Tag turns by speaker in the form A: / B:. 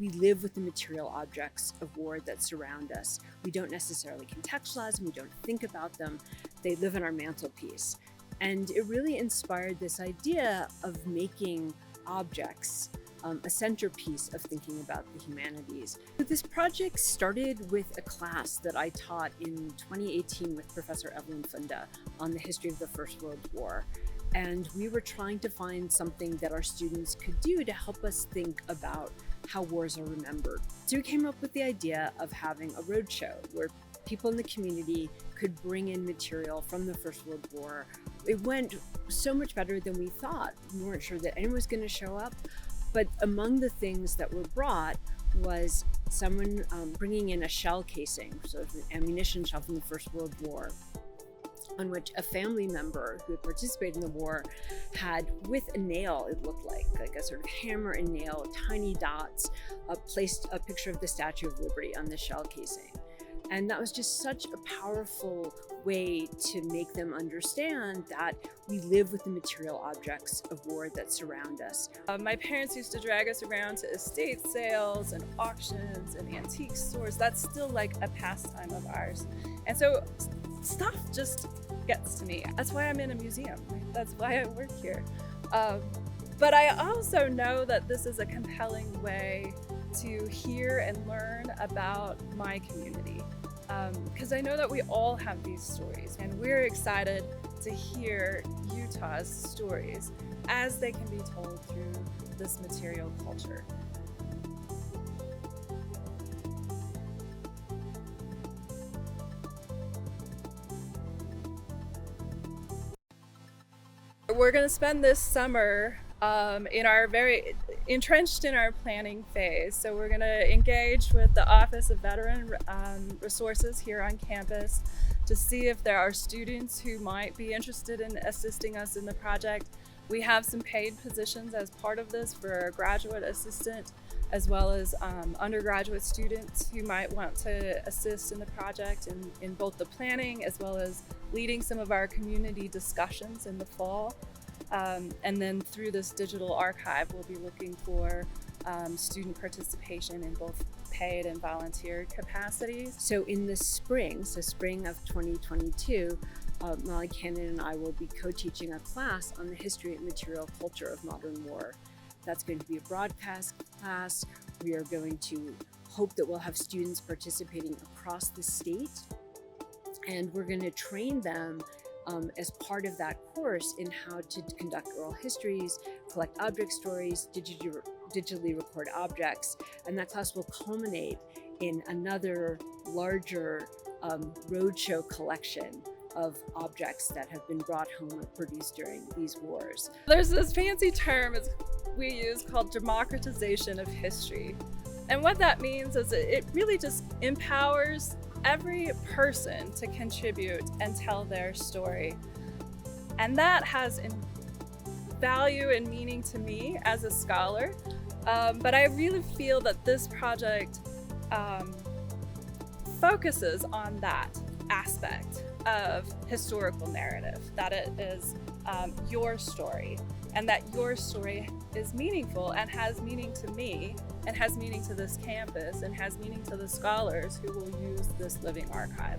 A: we live with the material objects of war that surround us. We don't necessarily contextualize them, we don't think about them, they live in our mantelpiece. And it really inspired this idea of making objects a centerpiece of thinking about the humanities. This project started with a class that I taught in 2018 with Professor Evelyn Funda on the history of the First World War. And we were trying to find something that our students could do to help us think about how wars are remembered. So we came up with the idea of having a roadshow where people in the community could bring in material from the First World War. It went so much better than we thought. We weren't sure that anyone was going to show up, but among the things that were brought was someone bringing in a shell casing, so an ammunition shell from the First World War, on which a family member who had participated in the war had, with a nail, it looked like a sort of hammer and nail, tiny dots, placed a picture of the Statue of Liberty on the shell casing. And that was just such a powerful way to make them understand that we live with the material objects of war that surround us.
B: My parents used to drag us around to estate sales and auctions and antique stores. That's still like a pastime of ours. And so stuff just gets to me. That's why I'm in a museum. Right? That's why I work here. But I also know that this is a compelling way to hear and learn about my community. Because I know that we all have these stories, and we're excited to hear Utah's stories as they can be told through this material culture. We're going to spend this summer entrenched in our planning phase. So we're going to engage with the Office of Veteran Resources here on campus to see if there are students who might be interested in assisting us in the project. We have some paid positions as part of this for a graduate assistant, as well as undergraduate students who might want to assist in the project in both the planning as well as leading some of our community discussions in the fall. And then through this digital archive, we'll be looking for student participation in both paid and volunteer capacities.
A: So in the spring, spring of 2022, Boeka Cannon and I will be co-teaching a class on the history and material culture of modern war. That's going to be a broadcast class. We are going to hope that we'll have students participating across the state, and we're going to train them as part of that course in how to conduct oral histories, collect object stories, digitally record objects, and that class will culminate in another larger roadshow collection of objects that have been brought home or produced during these wars.
B: There's this fancy term we use called democratization of history. And what that means is it really just empowers every person to contribute and tell their story. And that has value and meaning to me as a scholar. But I really feel that this project focuses on that aspect of historical narrative, that it is your story, and that your story is meaningful and has meaning to me, and has meaning to this campus, and has meaning to the scholars who will use this living archive.